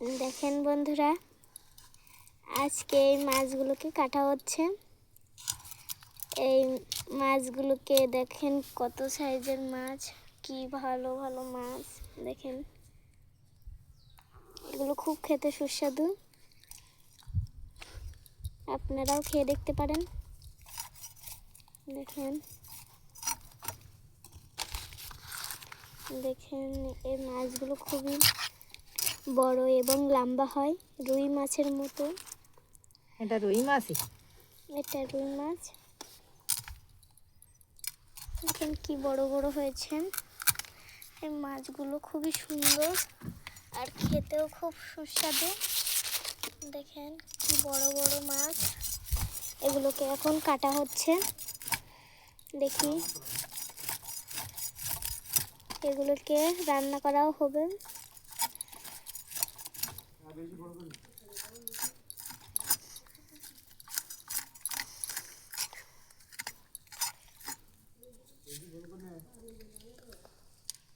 দেখেন বন্ধুরা, আজকে এই মাছগুলোকে কাটা হচ্ছে। এই মাছগুলোকে দেখেন কত সাইজের মাছ, কি ভালো ভালো মাছ। দেখেন, এগুলো খুব খেতে সুস্বাদু, আপনারাও খেয়ে দেখতে পারেন। দেখেন দেখেন এই মাছগুলো খুবই বড় এবং লম্বা হয়, রুই মাছের মতো। এটা রুই মাছই। এটা রুই মাছ। দেখেন কি বড় বড় হয়েছে। এই মাছগুলো খুবই সুন্দর আর খেতেও খুব সুস্বাদু। দেখেন কি বড় বড় মাছ। এগুলোকে এখন কাটা হচ্ছে। দেখি, এগুলোকে রান্না করাও হবে।